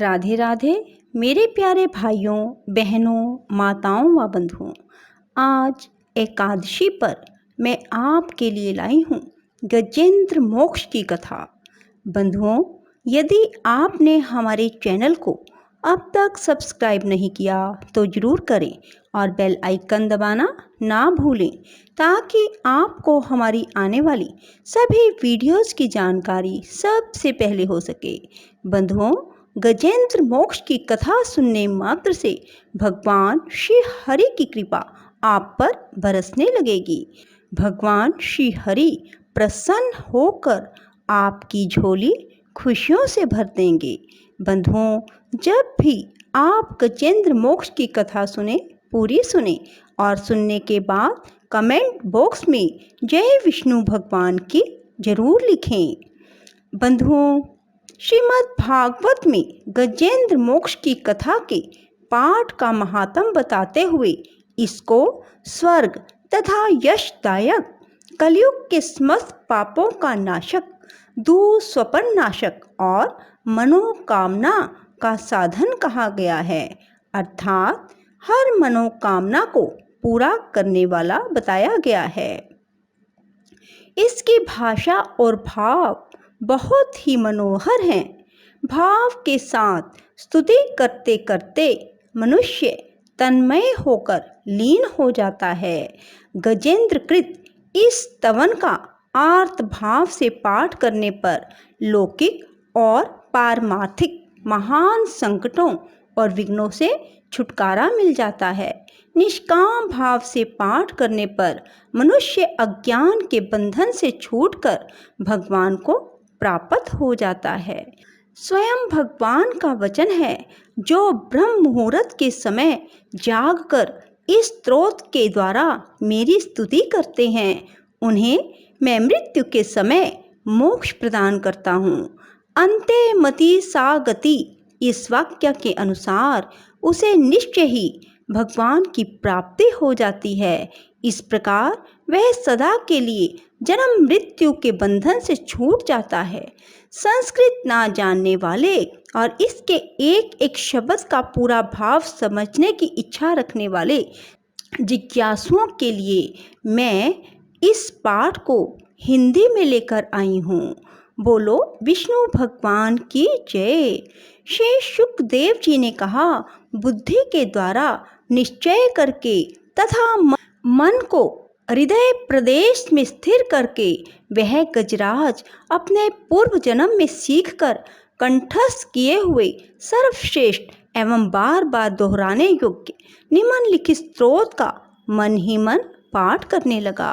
राधे राधे मेरे प्यारे भाइयों बहनों माताओं व बंधुओं। आज एकादशी पर मैं आपके लिए लाई हूँ गजेंद्र मोक्ष की कथा। बंधुओं, यदि आपने हमारे चैनल को अब तक सब्सक्राइब नहीं किया तो ज़रूर करें और बेल आइकन दबाना ना भूलें ताकि आपको हमारी आने वाली सभी वीडियोस की जानकारी सबसे पहले हो सके। बंधुओं, गजेंद्र मोक्ष की कथा सुनने मात्र से भगवान श्री हरि की कृपा आप पर बरसने लगेगी। भगवान श्री हरि प्रसन्न होकर आपकी झोली खुशियों से भर देंगे। बंधुओं, जब भी आप गजेंद्र मोक्ष की कथा सुने, पूरी सुने और सुनने के बाद कमेंट बॉक्स में जय विष्णु भगवान की जरूर लिखें। बंधुओं, श्रीमद् भागवत में गजेंद्र मोक्ष की कथा के पाठ का महात्म बताते हुए इसको स्वर्ग तथा यशदायक, कलयुग के समस्त पापों का नाशक, दुःस्वप्न नाशक और मनोकामना का साधन कहा गया है। अर्थात हर मनोकामना को पूरा करने वाला बताया गया है। इसकी भाषा और भाव बहुत ही मनोहर हैं। भाव के साथ स्तुति करते करते मनुष्य तन्मय होकर लीन हो जाता है। गजेंद्र कृत इस स्तवन का आर्त भाव से पाठ करने पर लौकिक और पारमार्थिक महान संकटों और विघ्नों से छुटकारा मिल जाता है। निष्काम भाव से पाठ करने पर मनुष्य अज्ञान के बंधन से छूटकर भगवान को प्राप्त हो जाता है। स्वयं भगवान का वचन है, जो ब्रह्म मुहूर्त के समय जागकर इस स्तोत्र के द्वारा मेरी स्तुति करते हैं, उन्हें मैं मृत्यु के समय मोक्ष प्रदान करता हूँ। अंते मति सा गति, इस वाक्य के अनुसार उसे निश्चय ही भगवान की प्राप्ति हो जाती है। इस प्रकार वह सदा के लिए जन्म मृत्यु के बंधन से छूट जाता है। संस्कृत ना जानने वाले और इसके एक एक शब्द का पूरा भाव समझने की इच्छा रखने वाले जिज्ञासुओं के लिए मैं इस पाठ को हिंदी में लेकर आई हूँ। बोलो विष्णु भगवान की जय। श्री शुकदेव जी ने कहा, बुद्धि के द्वारा निश्चय करके तथा मन को हृदय प्रदेश में स्थिर करके वह गजराज अपने पूर्व जन्म में सीखकर कंठस्थ किए हुए सर्वश्रेष्ठ एवं बार बार दोहराने योग्य निम्नलिखित स्तोत्र का मन ही मन पाठ करने लगा।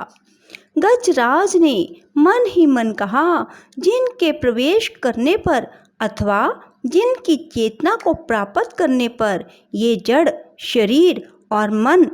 गजराज ने मन ही मन कहा, जिनके प्रवेश करने पर अथवा जिनकी चेतना को प्राप्त करने पर ये जड़ शरीर और मन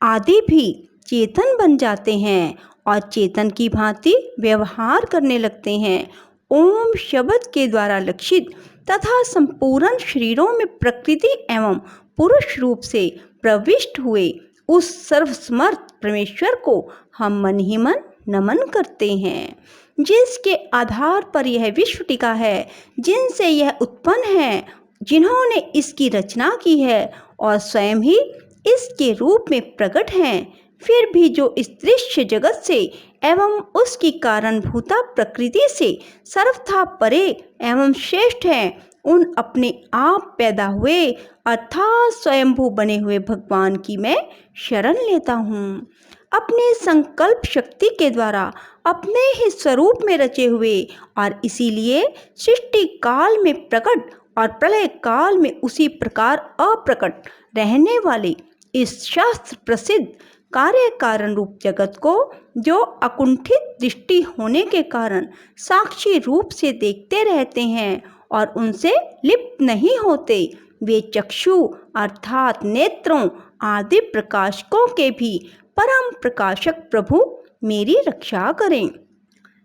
आदि भी चेतन बन जाते हैं और चेतन की भांति व्यवहार करने लगते हैं। ओम शब्द के द्वारा लक्षित तथा संपूर्ण शरीरों में प्रकृति एवं पुरुष रूप से प्रविष्ट हुए उस सर्वसमर्थ परमेश्वर को हम मन ही मन नमन करते हैं, जिसके आधार पर यह विश्व टिका है, जिनसे यह उत्पन्न है, जिन्होंने इसकी रचना की है और स्वयं ही इसके रूप में प्रकट हैं। फिर भी जो इस दृश्य जगत से एवं उसकी कारणभूता प्रकृति से सर्वथा परे एवं श्रेष्ठ हैं, उन अपने आप पैदा हुए अर्थात स्वयंभू बने हुए भगवान की मैं शरण लेता हूँ। अपने संकल्प शक्ति के द्वारा अपने ही स्वरूप में रचे हुए और इसीलिए सृष्टि काल में प्रकट और प्रलय काल में उसी प्रकार अप्रकट रहने वाले इस शास्त्र प्रसिद्ध कार्य कारण रूप जगत को, जो अकुंठित दृष्टि होने के कारण साक्षी रूप से देखते रहते हैं और उनसे लिप्त नहीं होते, वे चक्षु अर्थात नेत्रों आदि प्रकाशकों के भी परम प्रकाशक प्रभु मेरी रक्षा करें।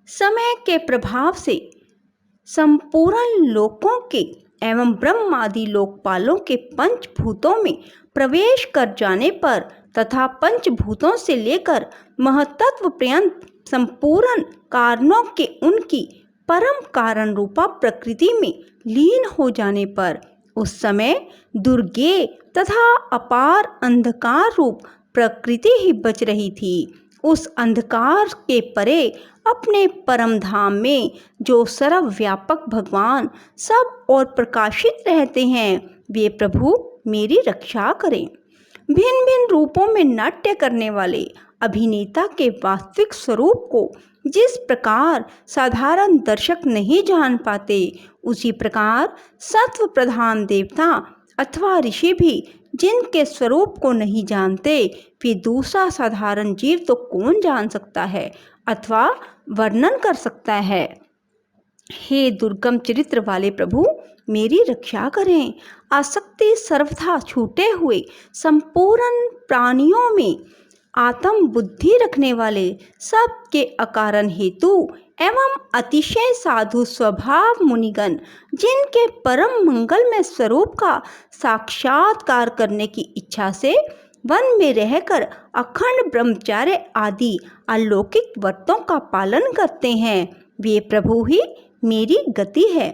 समय के प्रभाव से संपूर्ण लोकों के एवं ब्रह्मादि लोकपालों के पंचभूतों में प्रवेश कर जाने पर तथा पंचभूतों से लेकर महतत्व पर्यंत संपूर्ण कारणों के उनकी परम कारण रूपा प्रकृति में लीन हो जाने पर उस समय दुर्गे तथा अपार अंधकार रूप प्रकृति ही बच रही थी। उस अंधकार के परे अपने परम धाम में जो सर्वव्यापक भगवान सब और प्रकाशित रहते हैं, वे प्रभु मेरी रक्षा करें। भिन्न भिन्न रूपों में नाट्य करने वाले अभिनेता के वास्तविक स्वरूप को जिस प्रकार साधारण दर्शक नहीं जान पाते, उसी प्रकार सत्व प्रधान देवता अथवा ऋषि भी जिनके स्वरूप को नहीं जानते, वे दूसरा साधारण जीव तो कौन जान सकता है अथवा वर्णन कर सकता है। हे दुर्गम चरित्र वाले प्रभु मेरी रक्षा करें। आसक्ति सर्वथा छूटे हुए संपूर्ण प्राणियों में आत्म बुद्धि रखने वाले सबके अकारण हेतु एवं अतिशय साधु स्वभाव मुनिगण, जिनके परम मंगलमय स्वरूप का साक्षात्कार करने की इच्छा से वन में रहकर अखंड ब्रह्मचर्य आदि अलौकिक व्रतों का पालन करते हैं, वे प्रभु ही मेरी गति है।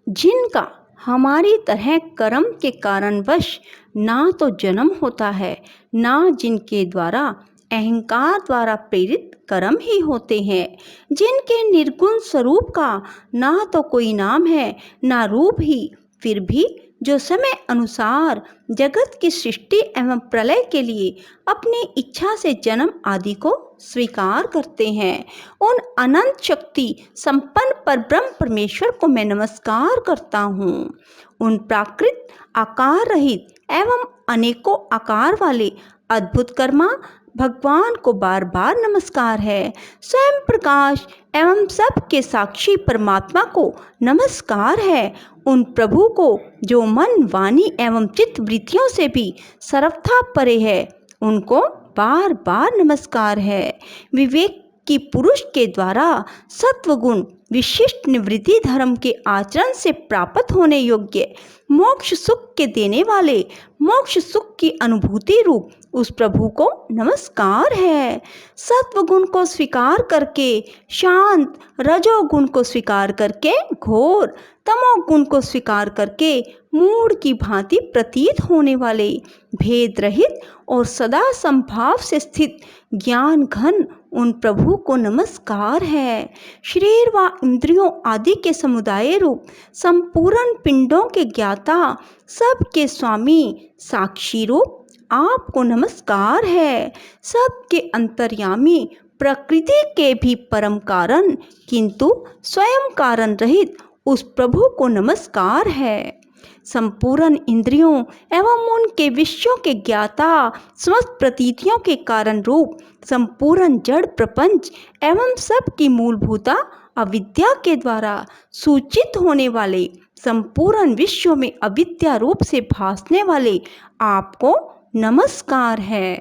जिनका हमारी तरह कर्म के कारणवश ना तो जन्म होता है, ना जिनके द्वारा अहंकार द्वारा प्रेरित कर्म ही होते हैं, जिनके निर्गुण स्वरूप का ना तो कोई नाम है ना रूप ही, फिर भी जो समय अनुसार जगत की सृष्टि एवं प्रलय के लिए अपनी इच्छा से जन्म आदि को स्वीकार करते हैं, उन अनंत शक्ति संपन्न परब्रह्म परमेश्वर को मैं नमस्कार करता हूँ। उन प्राकृत आकार रहित एवं अनेकों आकार वाले अद्भुत कर्मा भगवान को बार बार नमस्कार है। स्वयं प्रकाश एवं सबके साक्षी परमात्मा को नमस्कार है। उन प्रभु को जो मन वाणी एवं चित्त वृत्तियों से भी सर्वथा परे है, उनको बार बार नमस्कार है। विवेक की पुरुष के द्वारा सत्वगुण विशिष्ट निवृत्ति धर्म के आचरण से प्राप्त होने योग्य मोक्ष सुख के देने वाले मोक्ष सुख की अनुभूति रूप उस प्रभु को नमस्कार है। सत्वगुण को स्वीकार करके शांत, रजोगुण को स्वीकार करके घोर, तमोगुण को स्वीकार करके मूढ़ की भांति प्रतीत होने वाले भेद रहित और सदा संभाव से स्थित ज्ञान घन उन प्रभु को नमस्कार है। शरीर व इंद्रियों आदि के समुदाय रूप संपूर्ण पिंडों के ज्ञाता, सबके स्वामी, साक्षी रूप आपको नमस्कार है। सबके अंतर्यामी, प्रकृति के भी परम कारण किंतु स्वयं कारण रहित उस प्रभु को नमस्कार है। संपूर्ण इंद्रियों एवं उनके विषयों के ज्ञाता, समस्त प्रतीतियों के कारण रूप संपूर्ण जड़ प्रपंच एवं सबकी मूलभूता अविद्या के द्वारा सूचित होने वाले संपूर्ण विश्व में अविद्या रूप से भासने वाले आपको नमस्कार है।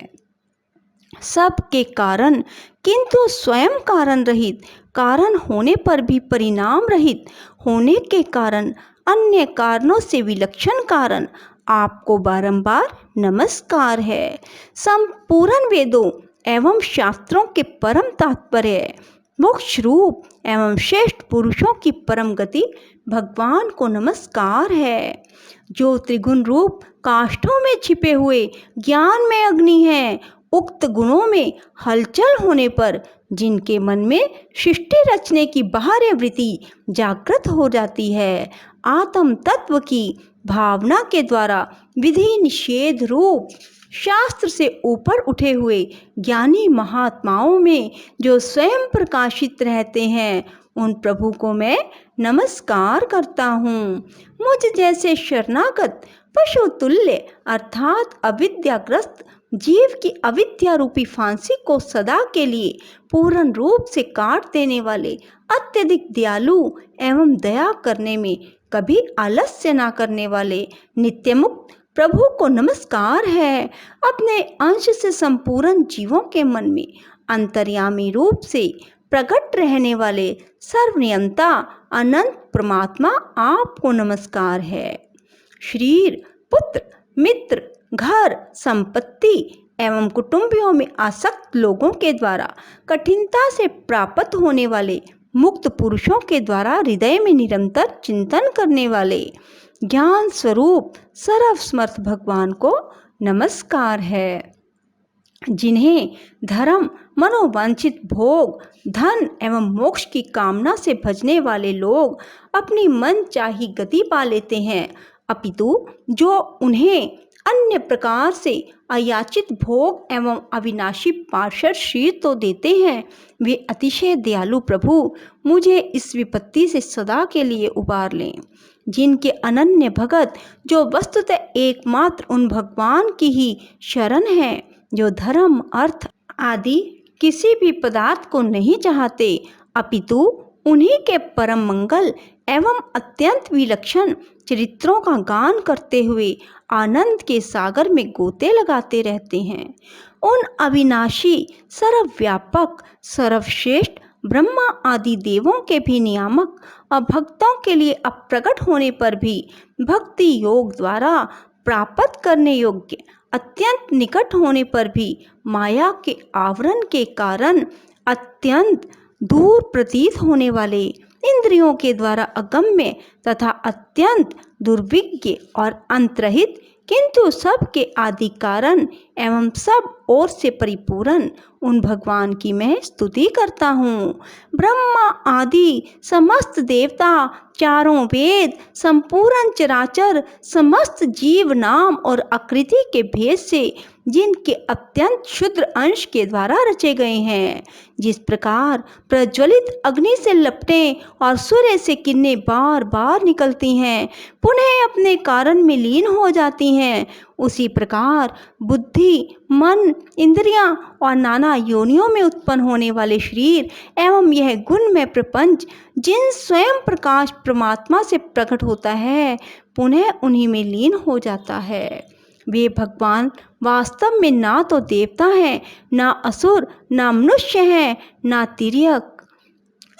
सबके कारण किंतु स्वयं कारण रहित, कारण होने पर भी परिणाम रहित होने के कारण अन्य कारणों से विलक्षण कारण आपको बारंबार नमस्कार है। संपूर्ण वेदों एवं शास्त्रों के परम तात्पर्य, मोक्ष रूप एवं श्रेष्ठ पुरुषों की परम गति भगवान को नमस्कार है। जो त्रिगुण रूप काष्ठों में छिपे हुए ज्ञान में अग्नि है, उक्त गुणों में हलचल होने पर जिनके मन में सृष्टि रचने की बाह्य वृत्ति जागृत हो जाती है, आत्म तत्व की भावना के द्वारा विधि निषेध रूप शास्त्र से ऊपर उठे हुए ज्ञानी महात्माओं में जो स्वयं प्रकाशित रहते हैं, उन प्रभु को मैं नमस्कार करता हूँ। मुझ जैसे शरणागत पशु तुल्य अर्थात अविद्याग्रस्त जीव की अविद्या रूपी फांसी को सदा के लिए पूर्ण रूप से काट देने वाले अत्यधिक दयालु एवं दया करने में कभी आलस्य न करने वाले नित्य मुक्त प्रभु को नमस्कार है। अपने अंश से संपूर्ण जीवों के मन में अंतर्यामी रूप से प्रकट रहने वाले सर्वनियंता अनंत परमात्मा आपको नमस्कार है। शरीर, पुत्र, मित्र, घर, संपत्ति एवं कुटुंबियों में आसक्त लोगों के द्वारा कठिनता से प्राप्त होने वाले मुक्त पुरुषों के द्वारा हृदय में निरंतर चिंतन करने वाले ज्ञान स्वरूप सर्वसमर्थ भगवान को नमस्कार है। जिन्हें धर्म, मनोवांछित भोग, धन एवं मोक्ष की कामना से भजने वाले लोग अपनी मनचाही गति पा लेते हैं, अपितु जो उन्हें अन्य प्रकार से अयाचित भोग एवं अविनाशी पार्षद शीर तो देते हैं, वे अतिशय दयालु प्रभु मुझे इस विपत्ति से सदा के लिए उबार लें। जिनके अनन्य भगत जो वस्तुतः एकमात्र उन भगवान की ही शरण है, जो धर्म, अर्थ आदि किसी भी पदार्थ को नहीं चाहते, अपितु उन्हीं के परम मंगल एवं अत्यंत विलक्षण चरित्रों का गान करते हुए आनंद के सागर में गोते लगाते रहते हैं। उन अविनाशी, सर्वव्यापक, सर्वश्रेष्ठ ब्रह्मा आदि देवों के भी नियामक और भक्तों के लिए अप्रकट होने पर भी भक्ति योग द्वारा प्राप्त करने योग्य, अत्यंत निकट होने पर भी माया के आवरण के कारण अत्यंत दूर प्रतीत होने वाले, इंद्रियों के द्वारा अगम्य तथा अत्यंत दुर्विज्ञ और अंतरहित, किंतु सबके आदि कारण एवं सब ओर से परिपूर्ण उन भगवान की मैं स्तुति करता हूँ। ब्रह्मा आदि समस्त देवता, चारों वेद, संपूर्ण चराचर, समस्त जीव नाम और आकृति के भेद से जिनके अत्यंत क्षुद्र अंश के द्वारा रचे गए हैं, जिस प्रकार प्रज्वलित अग्नि से लपटें और सूर्य से किरणें बार बार निकलती हैं, पुनः अपने कारण में लीन हो जाती हैं, उसी प्रकार बुद्धि, मन, इंद्रियां और नाना योनियों में उत्पन्न होने वाले शरीर एवं यह गुणमय प्रपंच जिन स्वयं प्रकाश परमात्मा से प्रकट होता है, पुनः उन्हीं में लीन हो जाता है। वे भगवान वास्तव में ना तो देवता हैं, ना असुर, ना मनुष्य हैं, ना तिर्यक।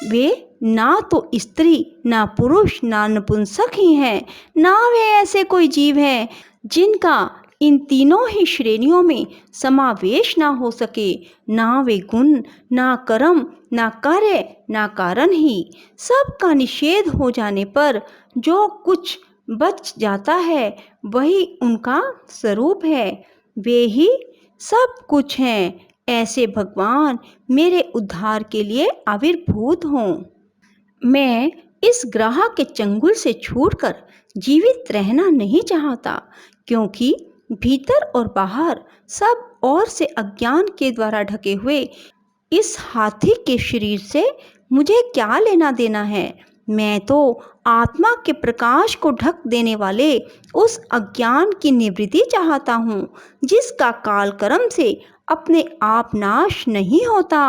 वे ना तो स्त्री, ना पुरुष, ना नपुंसक ही हैं, ना वे ऐसे कोई जीव हैं जिनका इन तीनों ही श्रेणियों में समावेश ना हो सके। ना वे गुण, ना कर्म, ना कार्य, ना कारण ही। सब का निषेध हो जाने पर जो कुछ बच जाता है वही उनका स्वरूप है, वे ही सब कुछ हैं। ऐसे भगवान मेरे उद्धार के लिए आविर्भूत हों। मैं इस ग्रह के चंगुल से छूटकर जीवित रहना नहीं चाहता, क्योंकि भीतर और बाहर सब ओर से अज्ञान के द्वारा ढके हुए इस हाथी के शरीर से मुझे क्या लेना देना है। मैं तो आत्मा के प्रकाश को ढक देने वाले उस अज्ञान की निवृत्ति चाहता हूँ, जिसका काल कर्म से अपने आप नाश नहीं होता,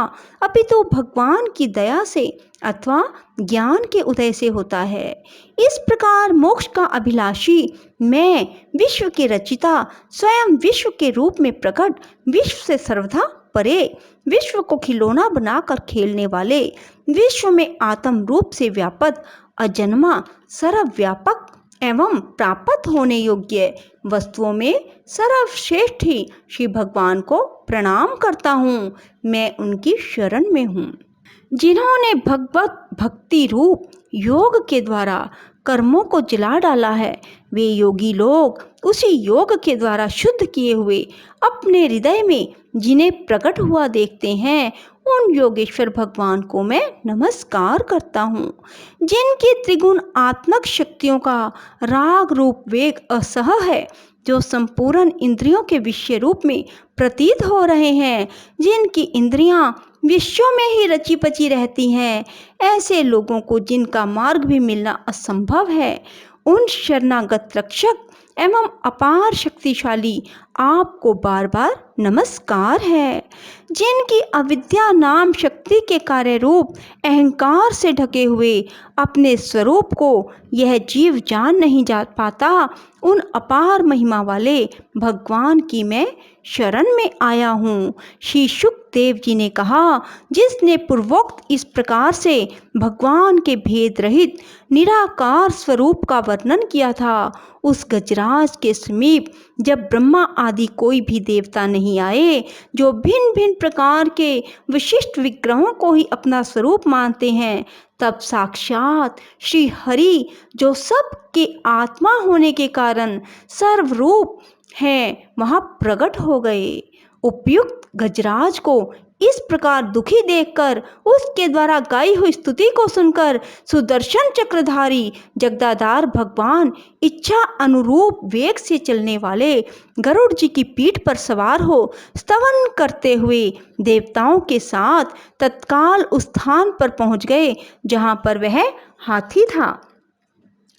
अपितु भगवान की दया से अथवा ज्ञान के उदय से होता है। इस प्रकार मोक्ष का अभिलाषी मैं, विश्व के रचिता, स्वयं विश्व के रूप में प्रकट, विश्व से सर्वथा परे, विश्व को खिलौना बनाकर खेलने वाले, विश्व में आत्म रूप से व्यापक, अजन्मा, सर्वव्यापक एवं प्राप्त होने योग्य वस्तुओं में सर्वश्रेष्ठ ही श्री भगवान को प्रणाम करता हूँ। मैं उनकी शरण में हूँ, जिन्होंने भगवत भक्ति रूप योग के द्वारा कर्मों को जला डाला है। वे योगी लोग उसी योग के द्वारा शुद्ध किए हुए अपने हृदय में जिन्हें प्रकट हुआ देखते हैं, उन योगेश्वर भगवान को मैं नमस्कार करता हूँ। जिनकी त्रिगुण आत्मक शक्तियों का राग रूप वेग असह है, जो संपूर्ण इंद्रियों के विषय रूप में प्रतीत हो रहे हैं, जिनकी इंद्रियां विश्व में ही रची पची रहती हैं, ऐसे लोगों को जिनका मार्ग भी मिलना असंभव है, उन शरणागत रक्षक एवं अपार शक्तिशाली आपको बार बार नमस्कार है। जिनकी अविद्या नाम शक्ति के कार्य रूप अहंकार से ढके हुए अपने स्वरूप को यह जीव जान नहीं जा पाता, उन अपार महिमा वाले भगवान की मैं शरण में आया हूँ। श्री शुकदेव जी ने कहा, जिसने पूर्वोक्त इस प्रकार से भगवान के भेद रहित निराकार स्वरूप का वर्णन किया था, उस गजराज के समीप जब ब्रह्मा आदि कोई भी देवता नहीं आए, जो भिन्न भिन्न प्रकार के विशिष्ट विग्रहों को ही अपना स्वरूप मानते हैं, तब साक्षात श्री हरि, जो सब के आत्मा होने के कारण सर्वरूप हैं, वहाँ प्रकट हो गए। उपयुक्त गजराज को इस प्रकार दुखी देखकर, उसके द्वारा गाई हुई स्तुति को सुनकर, सुदर्शन चक्रधारी जगदाधार भगवान इच्छा अनुरूप वेग से चलने वाले गरुड़ जी की पीठ पर सवार हो स्तवन करते हुए देवताओं के साथ तत्काल उस स्थान पर पहुंच गए जहां पर वह हाथी था।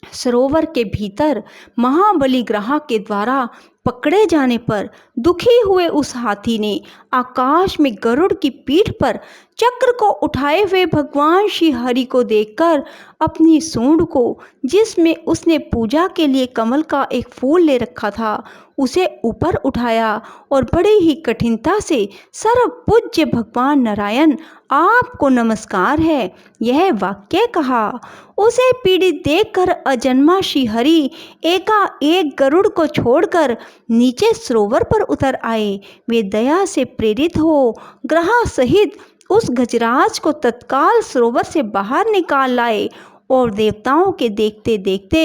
सरोवर के भीतर महाबली ग्रह के द्वारा पकड़े जाने पर दुखी हुए उस हाथी ने आकाश में गरुड़ की पीठ पर चक्र को उठाए हुए भगवान श्री हरि को देखकर अपनी सूंड को, जिसमें उसने पूजा के लिए कमल का एक फूल ले रखा था, उसे ऊपर उठाया और बड़ी ही कठिनता से सर्व पूज्य भगवान नारायण आपको नमस्कार है, यह वाक्य कहा। उसे पीड़ित देखकर अजन्मा श्री हरि एकाएक गरुड़ को छोड़कर नीचे सरोवर पर उतर आए। वे दया से प्रेरित हो ग्रह सहित उस गजराज को तत्काल सरोवर से बाहर निकाल लाए और देवताओं के देखते देखते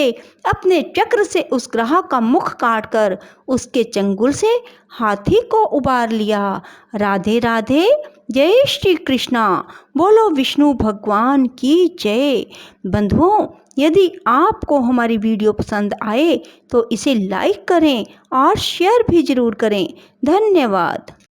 अपने चक्र से उस ग्रह का मुख काटकर उसके चंगुल से हाथी को उबार लिया। राधे राधे, जय श्री कृष्णा, बोलो विष्णु भगवान की जय। बंधुओं, यदि आपको हमारी वीडियो पसंद आए तो इसे लाइक करें और शेयर भी जरूर करें। धन्यवाद।